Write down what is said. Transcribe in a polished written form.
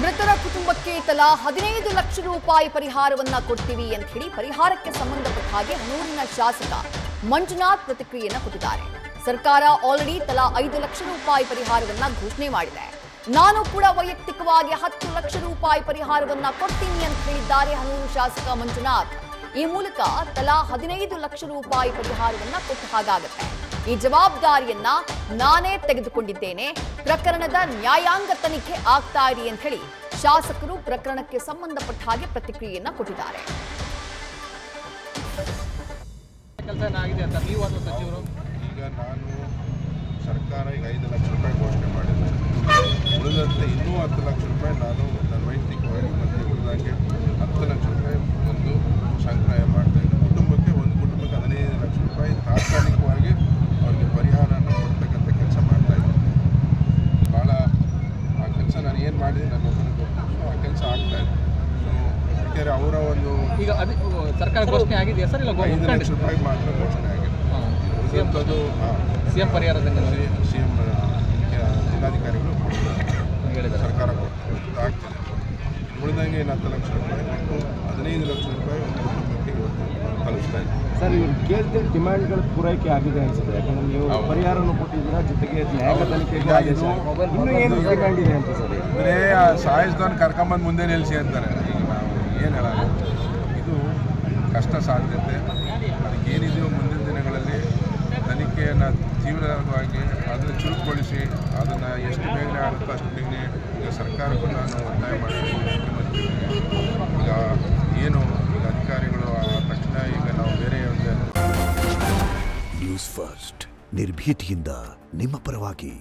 ಮೃತರ ಕುಟುಂಬಕ್ಕೆ ತಲಾ 15 ಲಕ್ಷ ರೂಪಾಯಿ ಪರಿಹಾರವನ್ನ ಕೊಡ್ತೀವಿ ಅಂತ ಹೇಳಿ ಪರಿಹಾರಕ್ಕೆ ಸಂಬಂಧಪಟ್ಟ ಹಾಗೆ ಹನೂರಿನ ಶಾಸಕ ಮಂಜುನಾಥ್ ಪ್ರತಿಕ್ರಿಯೆಯನ್ನು ಕೊಟ್ಟಿದ್ದಾರೆ. ಸರ್ಕಾರ ಆಲ್ರೆಡಿ ತಲಾ 5 ಲಕ್ಷ ರೂಪಾಯಿ ಪರಿಹಾರವನ್ನ ಘೋಷಣೆ ಮಾಡಿದೆ. ನಾನು ಕೂಡ ವೈಯಕ್ತಿಕವಾಗಿ 10 ಲಕ್ಷ ರೂಪಾಯಿ ಪರಿಹಾರವನ್ನ ಕೊಡ್ತೀನಿ ಅಂತ ಹೇಳಿದ್ದಾರೆ ಹನೂರು ಶಾಸಕ ಮಂಜುನಾಥ್. ಈ ಮೂಲಕ ತಲಾ 15 ಲಕ್ಷ ರೂಪಾಯಿ ಪರಿಹಾರವನ್ನ ಕೊಟ್ಟ ಹಾಗಾಗುತ್ತೆ. ಈ ಜವಾಬ್ದಾರಿಯನ್ನ ನಾನೇ ತೆಗೆದುಕೊಂಡಿದ್ದೇನೆ. ಪ್ರಕರಣದ ನ್ಯಾಯಾಂಗ ತನಿಖೆ ಆಗ್ತಾ ಇದೆ ಅಂತ ಹೇಳಿ ಶಾಸಕರು ಪ್ರಕರಣಕ್ಕೆ ಸಂಬಂಧಪಟ್ಟ ಹಾಗೆ ಪ್ರತಿಕ್ರಿಯೆಯನ್ನ ಕೊಟ್ಟಿದ್ದಾರೆ. ಈಗ ನಾನು ಸರ್ಕಾರ ಈಗ 5 ಲಕ್ಷ ರೂಪಾಯಿ ಘೋಷಣೆ ಮಾಡಿದೆ. ಉಳಿದಂತೆ ಇನ್ನೂ 10 ಲಕ್ಷ ರೂಪಾಯಿ ನಾನು ನನ್ನ ವೈಯಕ್ತಿಕವಾಗಿ ಮತ್ತೆ ಉಳಿದಂಗೆ 10 ಲಕ್ಷ ರೂಪಾಯಿ ಒಂದು ಸಂಗ್ರಹ ಮಾಡ್ತಾ ಇದ್ದೆ. ಒಂದು ಕುಟುಂಬಕ್ಕೆ 15 ಲಕ್ಷ ರೂಪಾಯಿ ತಾತ್ಕಾಲಿಕವಾಗಿ ಅವ್ರಿಗೆ ಪರಿಹಾರನ ಕೊಡ್ತಕ್ಕಂಥ ಕೆಲಸ ಮಾಡ್ತಾ ಇದ್ದೆ. ಭಾಳ ಆ ಕೆಲಸ ನಾನು ಏನು ಮಾಡಿದೆ ನನ್ನ ಒಬ್ಬನಿಗೆ ಗೊತ್ತು. ಆ ಕೆಲಸ ಆಗ್ತಾ ಇದೆ. ಯಾಕೆಂದರೆ ಅವರ ಒಂದು ಈಗ ಸರ್ಕಾರ ಘೋಷಣೆ ಆಗಿದೆಯಾ ಸರ್? ಇಲ್ಲ 5 ಲಕ್ಷ ರೂಪಾಯಿ ಮಾತ್ರ ಘೋಷಣೆ ಆಗಿದೆ. ಉಳಿದಂಥದ್ದು ಸಿಎಂ ಪರಿಹಾರದಿಂದ ಸಿಎಂ ಜಿಲ್ಲಾಧಿಕಾರಿಗಳು ಹೇಳಿದ್ದಾರೆ, ಸರ್ಕಾರ ಕೊಡ್ತಾರೆ ಆಗ್ತದೆ. ಉಳಿದಂಗೆ 10 ಲಕ್ಷ ರೂಪಾಯಿ ಮತ್ತು 15 ಲಕ್ಷ ರೂಪಾಯಿ ಒಂದು ಕುಟುಂಬಕ್ಕೆ ಇವತ್ತು ತಲುಪಿಸ್ತಾ ಇದ್ದೀವಿ. ಸರ್, ಇವ್ರು ಕೇಳಿದ ಡಿಮ್ಯಾಂಡ್ಗಳು ಪೂರೈಕೆ ಆಗಿದೆ ಅನಿಸುತ್ತೆ. ಯಾಕಂದರೆ ನೀವು ಪರಿಹಾರನೂ ಕೊಟ್ಟಿದ್ದೀರಾ, ಜೊತೆಗೆ ನ್ಯಾಯಾಂಗ ತನಿಖೆಗೆ ಇನ್ನೂ ಏನು ಡಿಮ್ಯಾಂಡ್ ಇದೆ ಅಂತ ಸರ್? ಅಂದರೆ ಸಾಯಿಸಿದವನು ಕರ್ಕೊಂಬಂದು ಮುಂದೆ ನಿಲ್ಲಿಸಿ ಅಂತಾರೆ. ಈಗ ನಾವು ಏನು ಹೇಳೋದು, ಇದು ಕಷ್ಟ ಸಾಧ್ಯತೆ. ಅದಕ್ಕೇನಿದೆಯೋ ಮುಂದಿನ ದಿನಗಳಲ್ಲಿ ತನಿಖೆಯನ್ನು ತೀವ್ರವಾಗಿ ಅದನ್ನು ಚುರುಕುಗೊಳಿಸಿ ಅದನ್ನು ಎಷ್ಟು ಬೇಗನೆ ಆಗುತ್ತೋ ಅಷ್ಟು ಬೇಗನೆ ಈಗ ಸರ್ಕಾರಕ್ಕೂ ನಾನು ಒತ್ತಾಯ ಮಾಡ್ತೀನಿ. ಮುಖ್ಯಮಂತ್ರಿಗಳಿಗೆ ಈಗ ಏನು ಈಗ ಅಧಿಕಾರಿಗಳು ತಕ್ಷಣ ಈಗ ನಾವು ಬೇರೆ ಒಂದು ನ್ಯೂಸ್ ಫಸ್ಟ್ ನಿರ್ಭೀತಿಯಿಂದ ನಿಮ್ಮ ಪರವಾಗಿ.